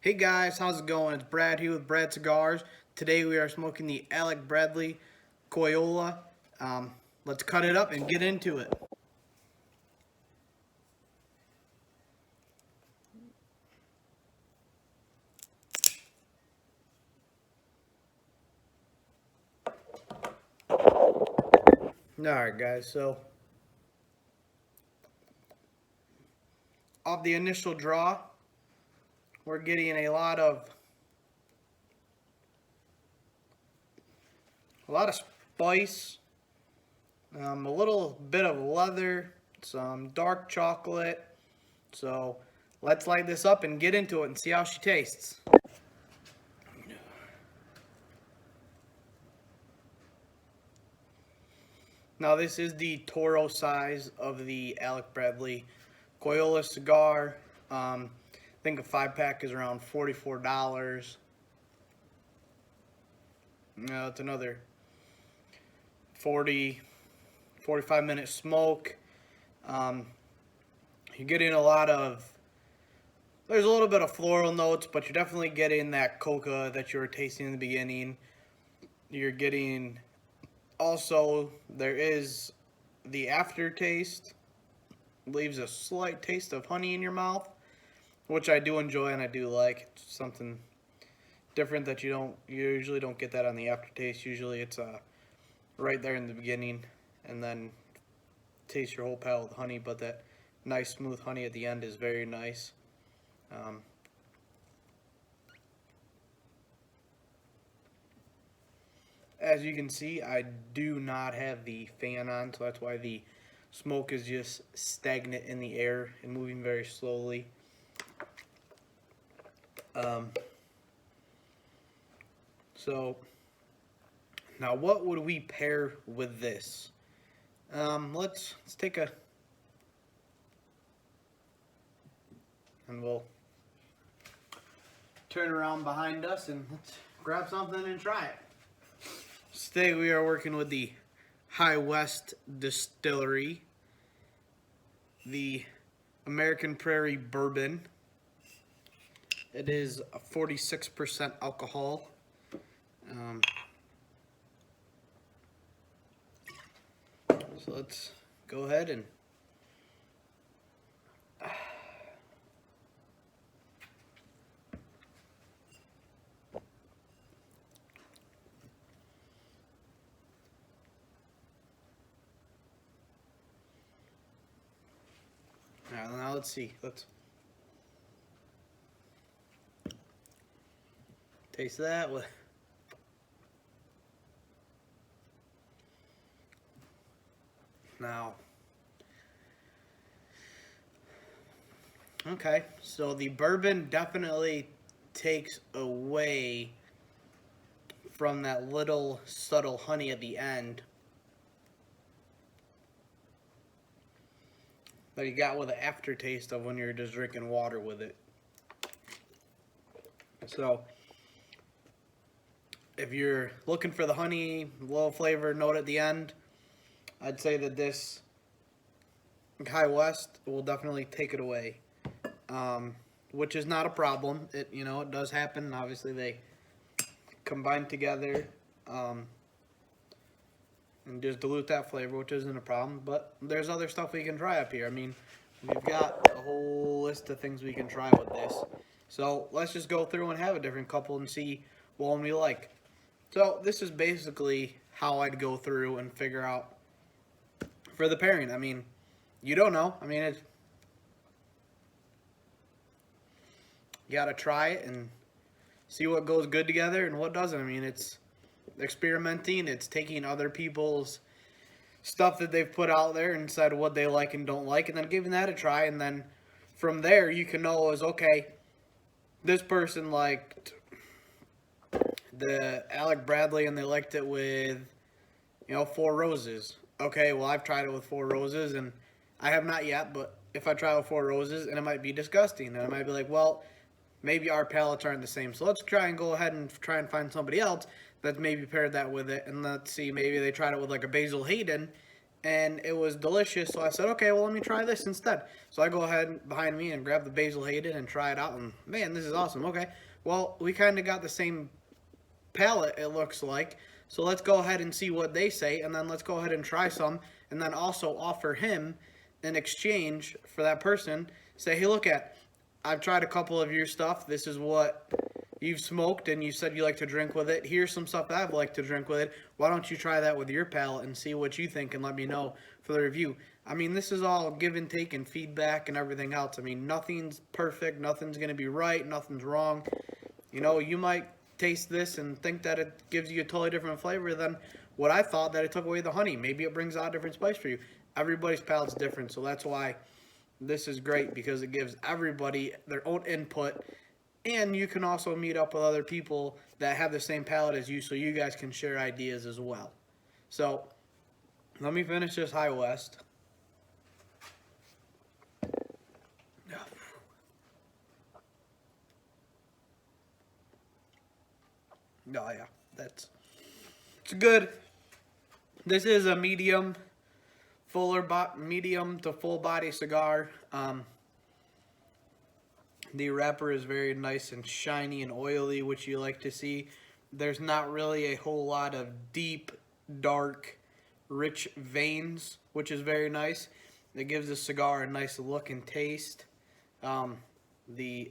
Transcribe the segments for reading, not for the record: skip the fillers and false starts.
Hey guys, how's it going? It's Brad here with Brad Cigars. Today we are smoking the Alec Bradley Coyola. Let's cut it up and get into it. Alright guys, so off the initial draw, we're getting a lot of spice, a little bit of leather, some dark chocolate. So let's light this up and get into it and see how she tastes. Now this is the Toro size of the Alec Bradley Coyola cigar. I think a 5-pack is around $44. Now it's another 45-minute smoke. You're getting a lot of, there's a little bit of floral notes, but you're definitely getting that coca that you were tasting in the beginning. You're getting, also, there is the aftertaste, leaves a slight taste of honey in your mouth, which I do enjoy and I do like. It's something different that you usually don't get that on the aftertaste. Usually it's right there in the beginning, and then taste your whole palate with honey, but that nice smooth honey at the end is very nice. As you can see, I do not have the fan on, so that's why the smoke is just stagnant in the air and moving very slowly. So now what would we pair with this? Let's take a, and we'll turn around behind us and let's grab something and try it. Today we are working with the High West Distillery, the American Prairie Bourbon. It is a 46% alcohol. So let's go ahead and now let's see. Let's taste that with. Now, okay, so the bourbon definitely takes away from that little subtle honey at the end that you got with the aftertaste of when you're just drinking water with it. So, if you're looking for the honey, little flavor note at the end, I'd say that this High West will definitely take it away, which is not a problem. It does happen. Obviously, they combine together and just dilute that flavor, which isn't a problem. But there's other stuff we can try up here. I mean, we've got a whole list of things we can try with this. So let's just go through and have a different couple and see what one we like. So this is basically how I'd go through and figure out for the pairing. I mean, you don't know. I mean, you gotta try it and see what goes good together and what doesn't. I mean, it's experimenting. It's taking other people's stuff that they've put out there and decide what they like and don't like, and then giving that a try. And then from there, you can know is okay, this person liked the Alec Bradley and they liked it with, 4 Roses. Okay, well, I've tried it with 4 Roses, and I have not yet, but if I try with 4 Roses, and it might be disgusting, and I might be like, well, maybe our palates aren't the same, so let's try and go ahead and try and find somebody else that maybe paired that with it, and let's see, maybe they tried it with like a Basil Hayden, and it was delicious. So I said, okay, well, let me try this instead. So I go ahead behind me and grab the Basil Hayden and try it out, and man, this is awesome. Okay, well, we kind of got the same palette, it looks like. So let's go ahead and see what they say, and then let's go ahead and try some, and then also offer him in exchange for that person. Say, hey, look at, I've tried a couple of your stuff. This is what you've smoked, and you said you like to drink with it. Here's some stuff that I'd like to drink with it. Why don't you try that with your palate and see what you think and let me know for the review. I mean, this is all give and take and feedback and everything else. I mean, nothing's perfect. Nothing's going to be right. Nothing's wrong. You know, you might taste this and think that it gives you a totally different flavor than what I thought, that it took away the honey. Maybe it brings out a different spice for you. Everybody's palate's different, so that's why this is great, because it gives everybody their own input, and you can also meet up with other people that have the same palate as you, so you guys can share ideas as well. So let me finish this High West. Oh yeah, it's good. This is a medium to full body cigar. The wrapper is very nice and shiny and oily, which you like to see. There's not really a whole lot of deep, dark, rich veins, which is very nice. It gives the cigar a nice look and taste. The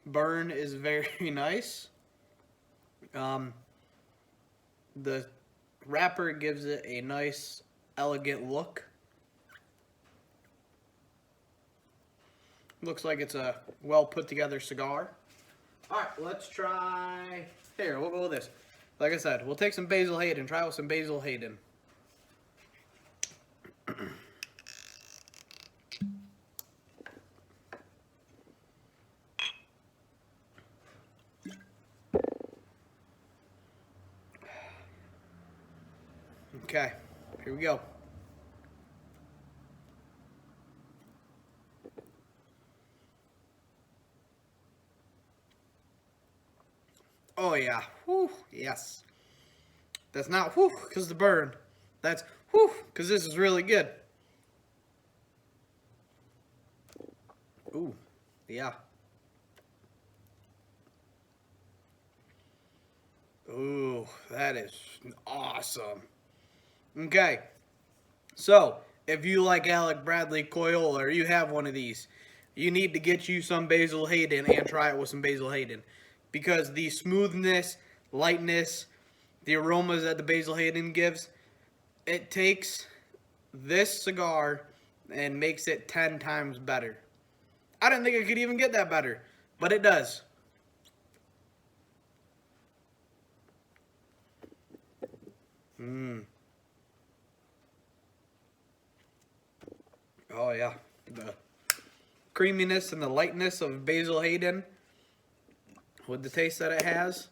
burn is very nice. The wrapper gives it a nice, elegant look. Looks like it's a well put together cigar. Alright, let's try. Here, we'll go with this. Like I said, we'll take some Basil Hayden. Try with some Basil Hayden. Okay, here we go. Oh yeah, whew, yes. That's not whew, because the burn. That's whew, because this is really good. Ooh, yeah. Ooh, that is awesome. Okay, so if you like Alec Bradley Coyol, or you have one of these, you need to get you some Basil Hayden and try it with some Basil Hayden, because the smoothness, lightness, the aromas that the Basil Hayden gives, it takes this cigar and makes it 10 times better. I didn't think it could even get that better, but it does. Oh yeah, the creaminess and the lightness of Basil Hayden with the taste that it has,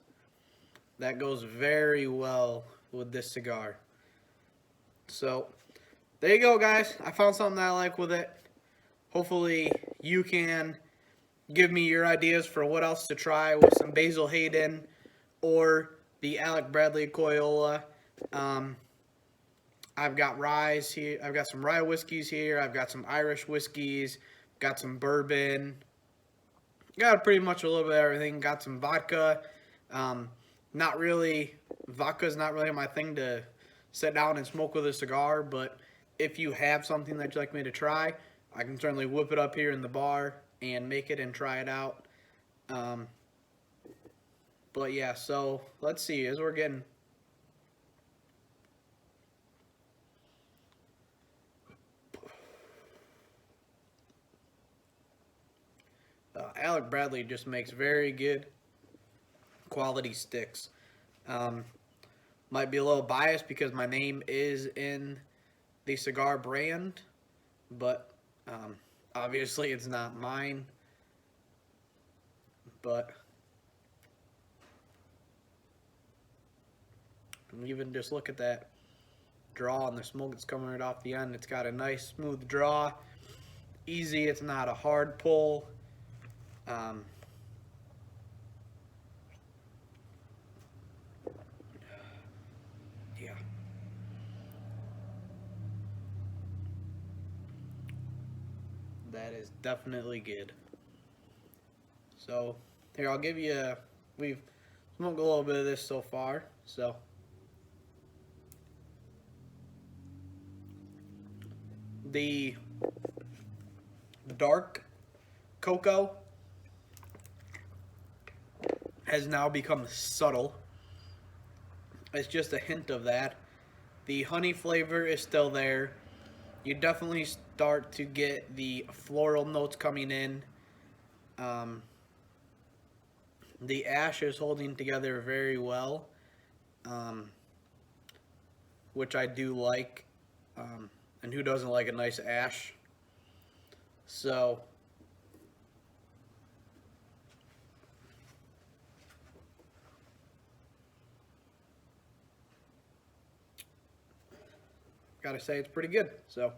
that goes very well with this cigar. So there you go, guys. I found something that I like with it. Hopefully you can give me your ideas for what else to try with some Basil Hayden or the Alec Bradley Coyola. I've got ryes here. I've got some rye whiskeys here. I've got some Irish whiskeys. Got some bourbon. Got pretty much a little bit of everything. Got some vodka. Not really. Vodka's not really my thing to sit down and smoke with a cigar. But if you have something that you'd like me to try, I can certainly whip it up here in the bar and make it and try it out. But yeah, so let's see. As we're getting... Alec Bradley just makes very good quality sticks. Might be a little biased because my name is in the cigar brand, but obviously it's not mine. But even just look at that draw and the smoke that's coming right off the end. It's got a nice smooth draw. Easy, it's not a hard pull. Yeah. That is definitely good. So here, I'll give you we've smoked a little bit of this so far. So the dark cocoa has now become subtle. It's just a hint of that. The honey flavor is still there. You definitely start to get the floral notes coming in. Um, the ash is holding together very well, um, which I do like. And who doesn't like a nice ash? So, gotta say it's pretty good. So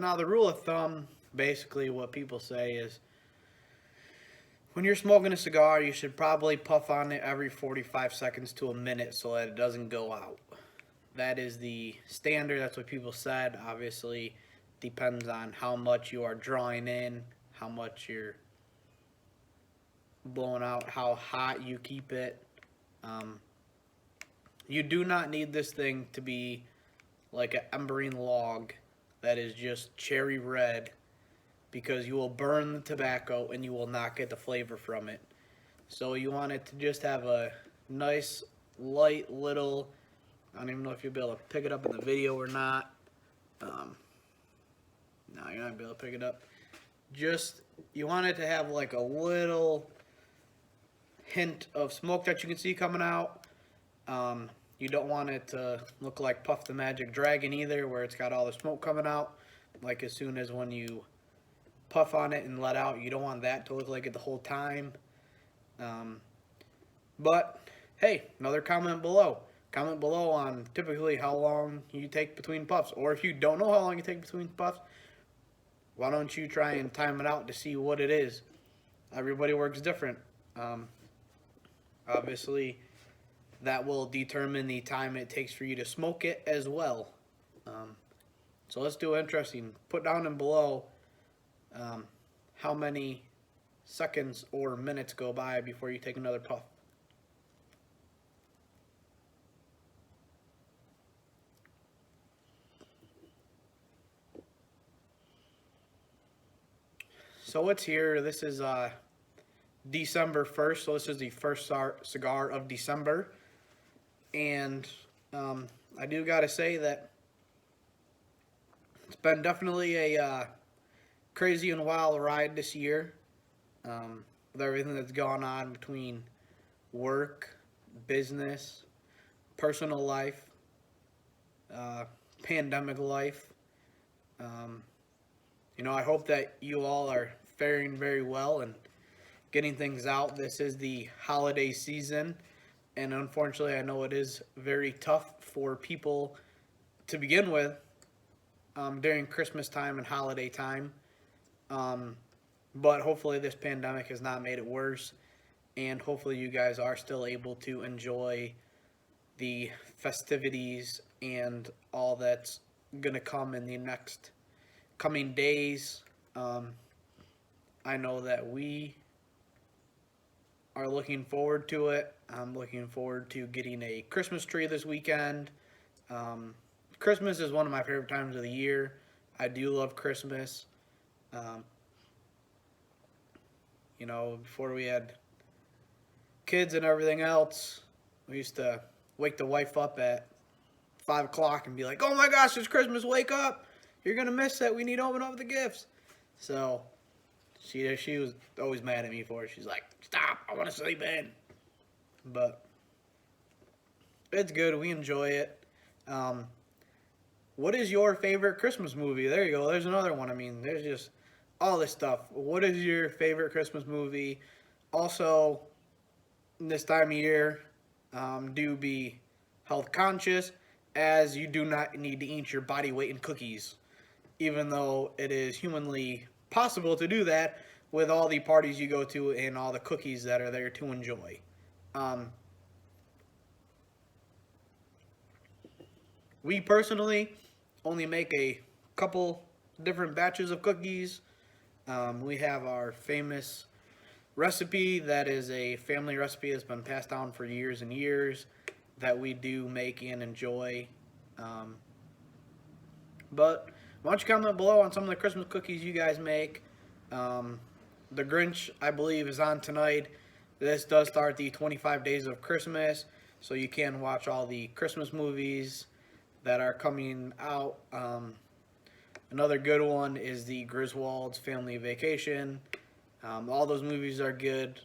now the rule of thumb, basically what people say is, when you're smoking a cigar, you should probably puff on it every 45 seconds to a minute so that it doesn't go out. That is the standard. That's what people said. Obviously, depends on how much you are drawing in, how much you're blowing out, how hot you keep it. You do not need this thing to be like an embering log that is just cherry red, because you will burn the tobacco and you will not get the flavor from it. So you want it to just have a nice, light little, I don't even know if you'll be able to pick it up in the video or not. No, you're not going to be able to pick it up. Just, you want it to have like a little hint of smoke that you can see coming out. You don't want it to look like Puff the Magic Dragon either, where it's got all the smoke coming out. Like as soon as when you puff on it and let out, you don't want that to look like it the whole time. But hey, another comment below. Comment below on typically how long you take between puffs. Or if you don't know how long you take between puffs, why don't you try and time it out to see what it is. Everybody works different. Obviously, that will determine the time it takes for you to smoke it as well. So let's do interesting. Put down in below how many seconds or minutes go by before you take another puff. So it's here. This is December 1st. So this is the first cigar of December. And I do got to say that it's been definitely a crazy and wild ride this year, with everything that's gone on between work, business, personal life, pandemic life. I hope that you all are faring very well and getting things out. This is the holiday season, and unfortunately I know it is very tough for people to begin with during Christmas time and holiday time. But hopefully this pandemic has not made it worse, and hopefully you guys are still able to enjoy the festivities and all that's gonna come in the next coming days. I know that we are looking forward to it. I'm looking forward to getting a Christmas tree this weekend. Christmas is one of my favorite times of the year. I do love Christmas. Before we had kids and everything else, we used to wake the wife up at 5 o'clock and be like, oh my gosh, it's Christmas, wake up. You're going to miss it. We need to open up the gifts. So she was always mad at me for it. She's like, stop, I want to sleep in. But it's good. We enjoy it. What is your favorite Christmas movie? There you go. There's another one. I mean, there's just all this stuff. What is your favorite Christmas movie? Also, this time of year, do be health conscious, as you do not need to eat your body weight in cookies, even though it is humanly possible to do that with all the parties you go to and all the cookies that are there to enjoy. We personally only make a couple different batches of cookies. We have our famous recipe that is a family recipe that's been passed down for years and years that we do make and enjoy. But why don't you comment below on some of the Christmas cookies you guys make? The Grinch, I believe, is on tonight. This does start the 25 days of Christmas, so you can watch all the Christmas movies that are coming out. Another good one is the Griswold's Family Vacation. All those movies are good.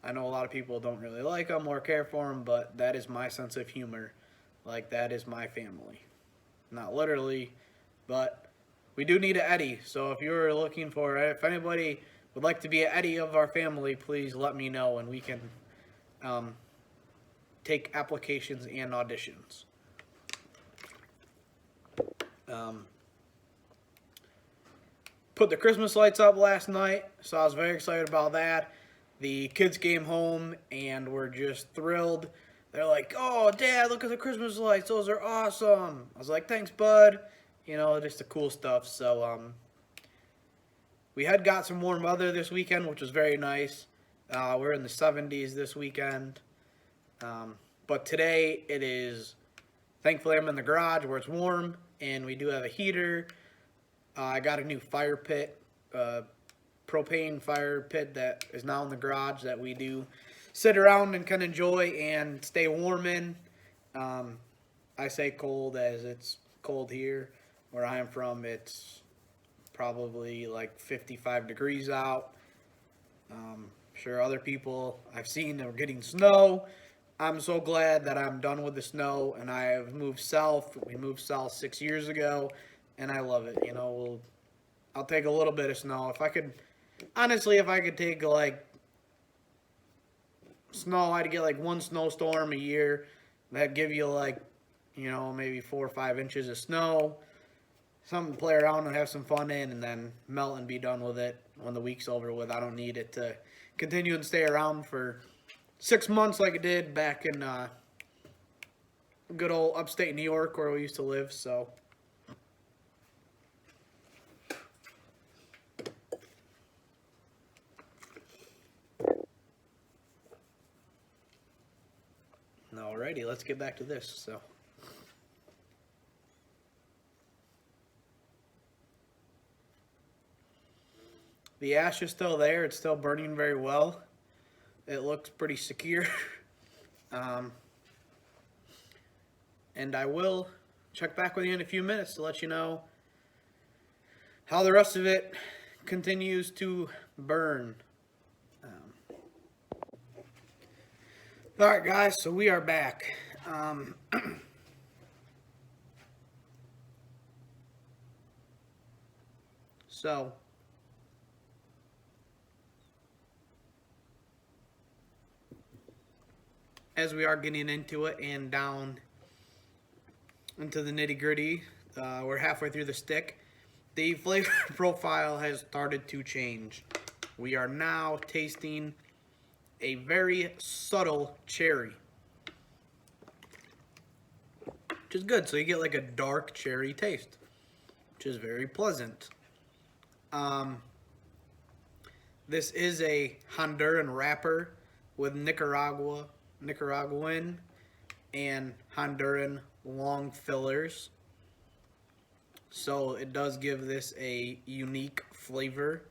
I know a lot of people don't really like them or care for them, but that is my sense of humor. Like, that is my family. Not literally, but we do need an Eddie. So if you're looking for, if anybody would like to be an Eddie of our family, please let me know and we can take applications and auditions. Put the Christmas lights up last night, so I was very excited about that. The kids came home and were just thrilled. They're like, "Oh, Dad, look at the Christmas lights. Those are awesome." I was like, "Thanks, bud." You know, just the cool stuff. So, we had got some warm weather this weekend, which was very nice. We're in the 70s this weekend. But today it is, thankfully I'm in the garage where it's warm, and we do have a heater. I got a new fire pit, propane fire pit that is now in the garage that we do sit around and can enjoy and stay warm in. I say cold as it's cold here. Where I am from, it's probably like 55 degrees out. Sure, other people I've seen are getting snow. I'm so glad that I'm done with the snow and I have moved south. We moved south 6 years ago, and I love it. You know, I'll take a little bit of snow. If I could, honestly, if I could take like snow, I'd get like one snowstorm a year. That'd give you like, you know, maybe 4 or 5 inches of snow. Something to play around and have some fun in, and then melt and be done with it when the week's over with. I don't need it to continue and stay around for 6 months like it did back in good old upstate New York where we used to live. So alrighty, let's get back to this. So the ash is still there. It's still burning very well. It looks pretty secure. And I will check back with you in a few minutes to let you know how the rest of it continues to burn. Alright guys, so we are back. So as we are getting into it and down into the nitty-gritty, we're halfway through the stick. The flavor profile has started to change. We are now tasting a very subtle cherry, which is good. So you get like a dark cherry taste, which is very pleasant. This is a Honduran wrapper with Nicaraguan and Honduran long fillers. So it does give this a unique flavor,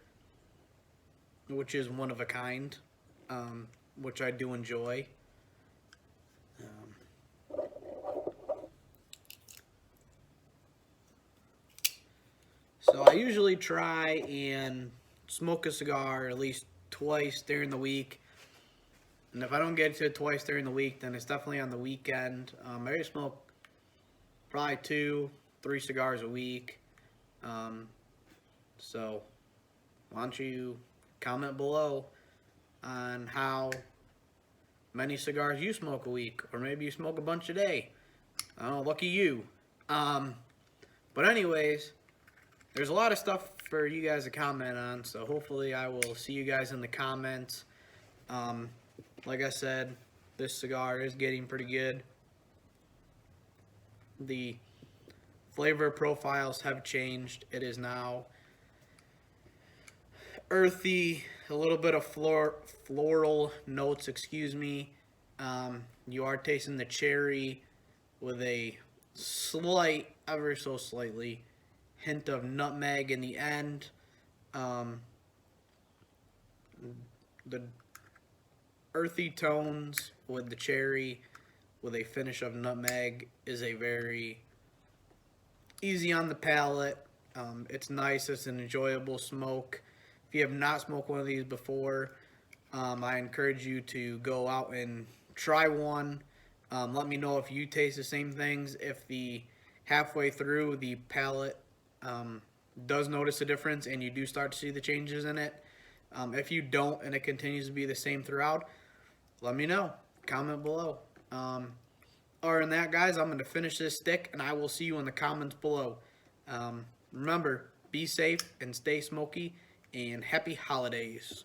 which is one of a kind, which I do enjoy. So I usually try and smoke a cigar at least twice during the week. And if I don't get to it twice during the week, then it's definitely on the weekend. I smoke probably 2-3 cigars a week. So why don't you comment below on how many cigars you smoke a week, or maybe you smoke a bunch a day. I don't know, lucky you. But anyways, there's a lot of stuff for you guys to comment on, so hopefully I will see you guys in the comments. Like I said, this cigar is getting pretty good. The flavor profiles have changed. It is now earthy, a little bit of floral notes, excuse me. You are tasting the cherry with a slight, ever so slightly, hint of nutmeg in the end. The earthy tones with the cherry with a finish of nutmeg is a very easy on the palate. It's nice. It's an enjoyable smoke. If you have not smoked one of these before, I encourage you to go out and try one. Let me know if you taste the same things. If the halfway through the palate does notice a difference and you do start to see the changes in it. If you don't and it continues to be the same throughout, let me know. Comment below. Other than that, guys, I'm going to finish this stick, and I will see you in the comments below. Remember, be safe and stay smoky, and happy holidays.